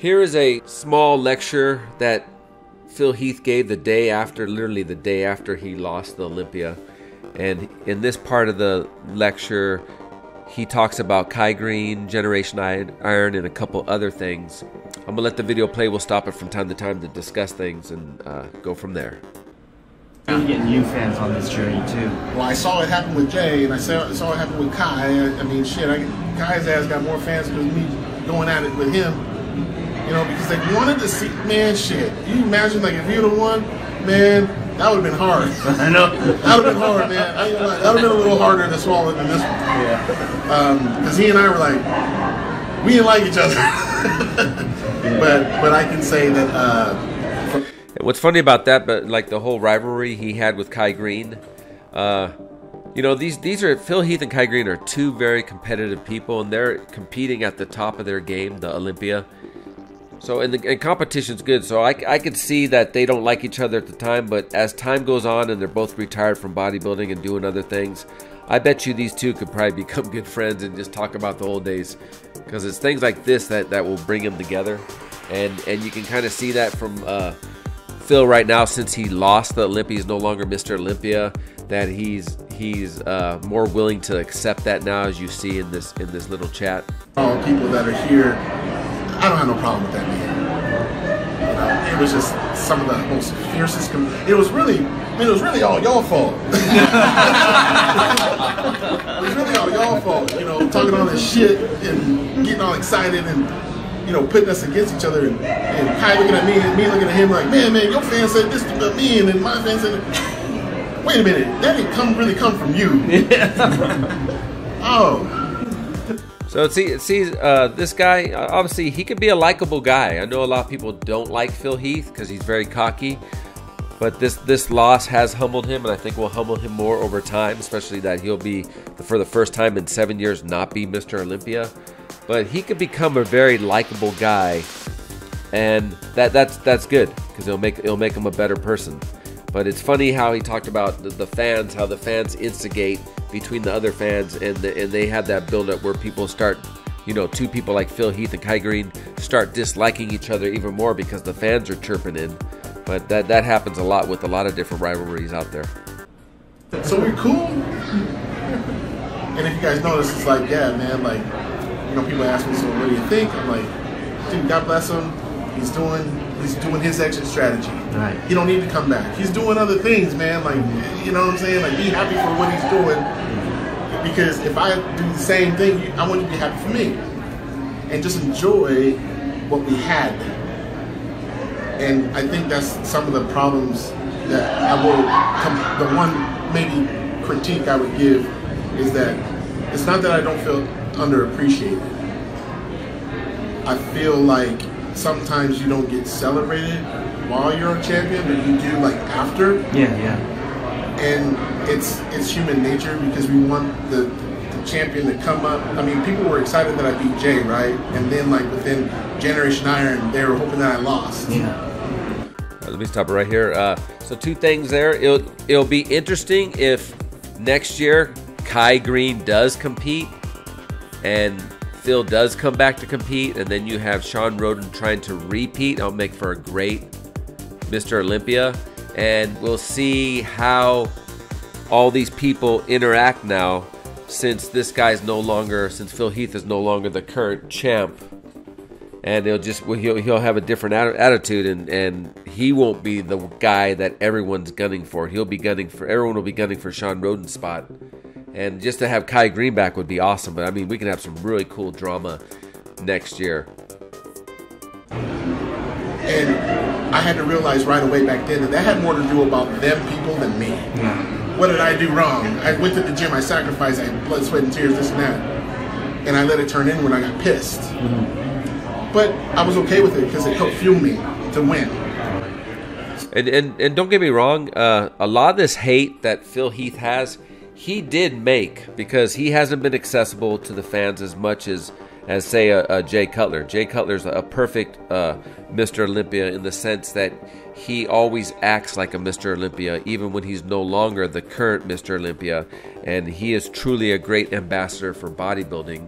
Here is a small lecture that Phil Heath gave the day after, literally the day after he lost the Olympia. And in this part of the lecture, he talks about Kai Greene, Generation Iron, and a couple other things. I'm going to let the video play. We'll stop it from time to time to discuss things and go from there. You're getting new fans on this journey too. Well, I saw it happen with Jay, and I saw it happen with Kai. I mean, shit, Kai's ass got more fans than me going at it with him. You know, because they wanted to see, man, shit. You imagine, like, if he would have won, man, that would have been hard. I know. That would have been hard, man. That would have been a little harder to swallow than this one. Yeah. Because he and I were like, we didn't like each other. Yeah. But I can say that. What's funny about that, but like the whole rivalry he had with Kai Greene, you know, these are Phil Heath and Kai Greene are two very competitive people, and they're competing at the top of their game, the Olympia. So, and competition's good. So I could see that they don't like each other at the time, but as time goes on and they're both retired from bodybuilding and doing other things, I bet you these two could probably become good friends and just talk about the old days, because it's things like this that will bring them together, and you can kind of see that from Phil right now, since he lost the Olympia, he's no longer Mr. Olympia, that he's more willing to accept that now, as you see in this little chat. All people that are here, I don't have no problem with that man. You know, it was just some of the most fiercest. It was really all your fault. It was really all your fault. You know, talking all this shit and getting all excited and, you know, putting us against each other, and Kai looking at me and me looking at him like, man, your fan said this about me, and then my fan said, wait a minute, that didn't really come from you. Oh. So see, this guy, obviously he could be a likable guy. I know a lot of people don't like Phil Heath because he's very cocky, but this loss has humbled him, and I think will humble him more over time, especially that he'll be, for the first time in 7 years, not be Mr. Olympia. But he could become a very likable guy, and that's good, because it'll make him a better person. But it's funny how he talked about the fans, how the fans instigate between the other fans, and they have that build-up where people start, you know, two people like Phil Heath and Kai Greene start disliking each other even more because the fans are chirping in. But that happens a lot with a lot of different rivalries out there. So we're cool. And if you guys notice, it's like, yeah, man, like, you know, people ask me, so what do you think? I'm like, dude, God bless him. He's doing his exit strategy. Right. He don't need to come back. He's doing other things, man. Like, you know what I'm saying? Like, be happy for what he's doing. Because if I do the same thing, I want you to be happy for me. And just enjoy what we had. And I think that's some of the problems that I will the one maybe critique I would give is that it's not that I don't feel underappreciated. I feel like sometimes you don't get celebrated while you're a champion, but you do like after. Yeah. And it's human nature, because we want the champion to come up. I mean, people were excited that I beat Jay, right? And then like within Generation Iron, they were hoping that I lost. Yeah. Let me stop it right here. So two things there. It'll be interesting if next year Kai Greene does compete and Phil does come back to compete, and then you have Sean Roden trying to repeat. I'll make for a great Mr. Olympia, and we'll see how all these people interact now, since since Phil Heath is no longer the current champ, and he'll have a different attitude, and he won't be the guy that everyone's gunning for. Everyone will be gunning for Sean Roden's spot. And just to have Kai Greene back would be awesome. But I mean, we can have some really cool drama next year. And I had to realize right away back then that had more to do about them people than me. Yeah. What did I do wrong? I went to the gym, I sacrificed, I had blood, sweat, and tears, this and that. And I let it turn in when I got pissed. Mm-hmm. But I was okay with it because it helped fuel me to win. And don't get me wrong, a lot of this hate that Phil Heath has, he did make, because he hasn't been accessible to the fans as much as say a Jay Cutler. Jay Cutler's a perfect Mr. Olympia, in the sense that he always acts like a Mr. Olympia, even when he's no longer the current Mr. Olympia, and he is truly a great ambassador for bodybuilding.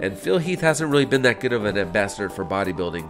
And Phil Heath hasn't really been that good of an ambassador for bodybuilding.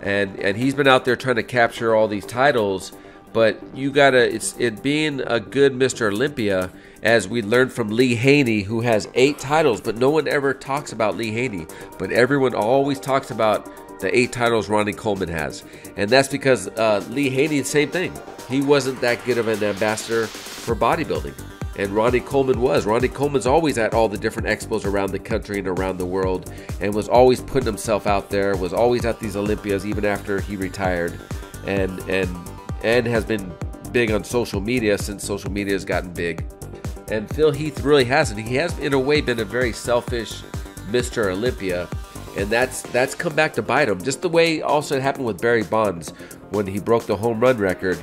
and he's been out there trying to capture all these titles. But you gotta, it being a good Mr. Olympia, as we learned from Lee Haney, who has 8 titles, but no one ever talks about Lee Haney. But everyone always talks about the 8 titles Ronnie Coleman has. And that's because Lee Haney, same thing. He wasn't that good of an ambassador for bodybuilding. And Ronnie Coleman was. Ronnie Coleman's always at all the different expos around the country and around the world, and was always putting himself out there, was always at these Olympias even after he retired, and has been big on social media since social media has gotten big. And Phil Heath really hasn't. He has, in a way, been a very selfish Mr. Olympia, and that's come back to bite him. Just the way also it happened with Barry Bonds when he broke the home run record.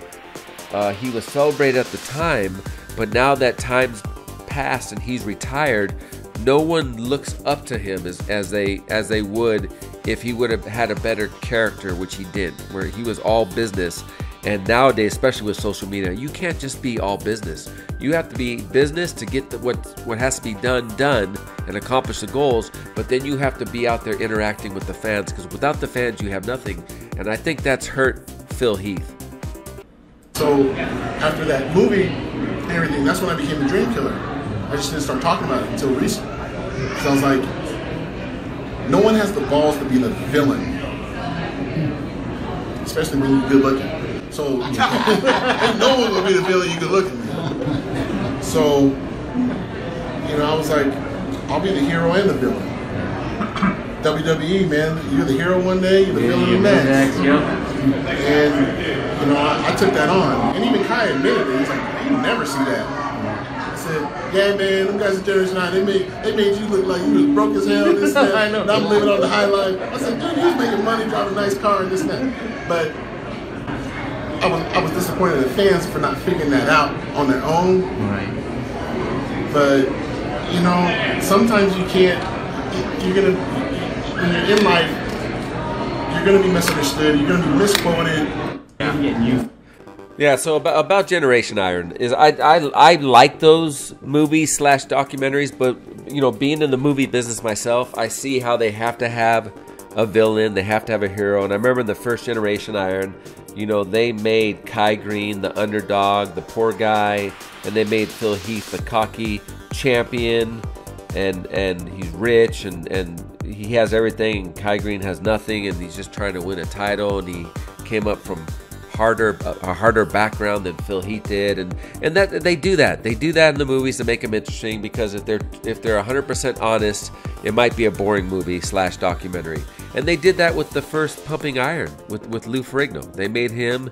He was celebrated at the time, but now that time's passed and he's retired, no one looks up to him as they would if he would have had a better character, which he didn't, where he was all business. And nowadays, especially with social media, you can't just be all business. You have to be business to get what has to be done and accomplish the goals, but then you have to be out there interacting with the fans, because without the fans, you have nothing. And I think that's hurt Phil Heath. So after that movie and everything, that's when I became the dream killer. I just didn't start talking about it until recently. So I was like, no one has the balls to be the villain, especially when you're good looking. So no one will be the villain, you good looking. So, you know, I was like, I'll be the hero and the villain. WWE, man, you're the hero one day, you're the villain the next. And, you know, I took that on. And even Kai admitted it. He's like, you never see that. I said, yeah, man, them guys at Generation 9, they made you look like you was broke as hell, this and that. I know. And I'm living on the high line. I said, dude, you was making money, driving a nice car, and this and that. But I was disappointed in the fans for not figuring that out on their own. Right. But, you know, sometimes you can't, when you're in life, you're going to be misunderstood, you're going to be misquoted. Yeah, so about Generation Iron is I like those movies / documentaries, but you know, being in the movie business myself, I see how they have to have a villain, they have to have a hero. And I remember in the first Generation Iron, you know, they made Kai Greene the underdog, the poor guy, and they made Phil Heath the cocky champion, and he's rich and he has everything, and Kai Greene has nothing, and he's just trying to win a title, and he came up from a harder background than Phil Heath did, and that they do that in the movies to make them interesting, because if they're 100% honest, it might be a boring movie / documentary. And they did that with the first Pumping Iron with Lou Ferrigno. They made him,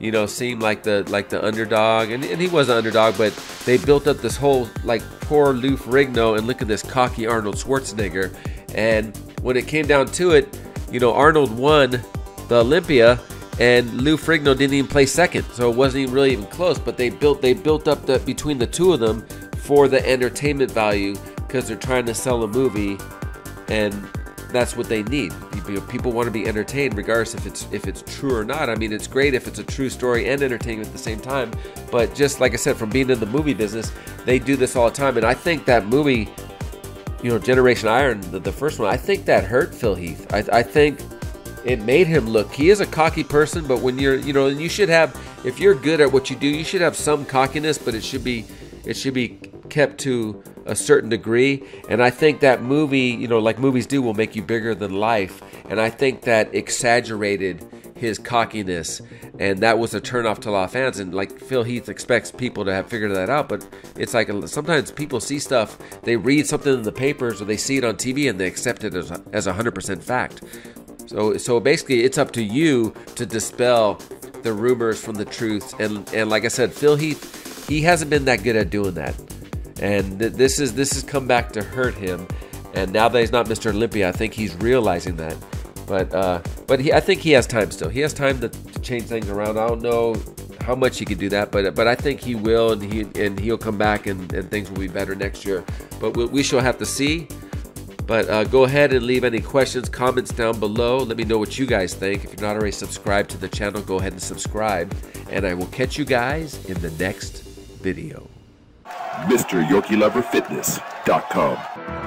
you know, seem like the underdog, and he was an underdog, but they built up this whole like poor Lou Ferrigno, and look at this cocky Arnold Schwarzenegger. And when it came down to it, you know, Arnold won the Olympia, and Lou Ferrigno didn't even play second, so it wasn't even really even close. But they built up between the two of them for the entertainment value, because they're trying to sell a movie, and that's what they need. People want to be entertained regardless if it's true or not. I mean, it's great if it's a true story and entertainment at the same time, but just like I said, from being in the movie business, they do this all the time. And I think that movie, you know, Generation Iron, the first one, I think that hurt Phil Heath. I think it made him look, he is a cocky person, but when you're, you know, you should have, if you're good at what you do, you should have some cockiness, but it should be kept to a certain degree. And I think that movie, you know, like movies do, will make you bigger than life. And I think that exaggerated his cockiness, and that was a turnoff to a lot of fans. And like Phil Heath expects people to have figured that out, but it's like sometimes people see stuff, they read something in the papers or they see it on TV, and they accept it as 100% fact. So basically, it's up to you to dispel the rumors from the truth. And like I said, Phil Heath, he hasn't been that good at doing that. And this has come back to hurt him. And now that he's not Mr. Olympia, I think he's realizing that. But I think he has time still. He has time to change things around. I don't know how much he can do that, but I think he will, and he'll come back, and things will be better next year. But we shall have to see. But go ahead and leave any questions, comments down below. Let me know what you guys think. If you're not already subscribed to the channel, go ahead and subscribe. And I will catch you guys in the next video. MrYorkieLoverFitness.com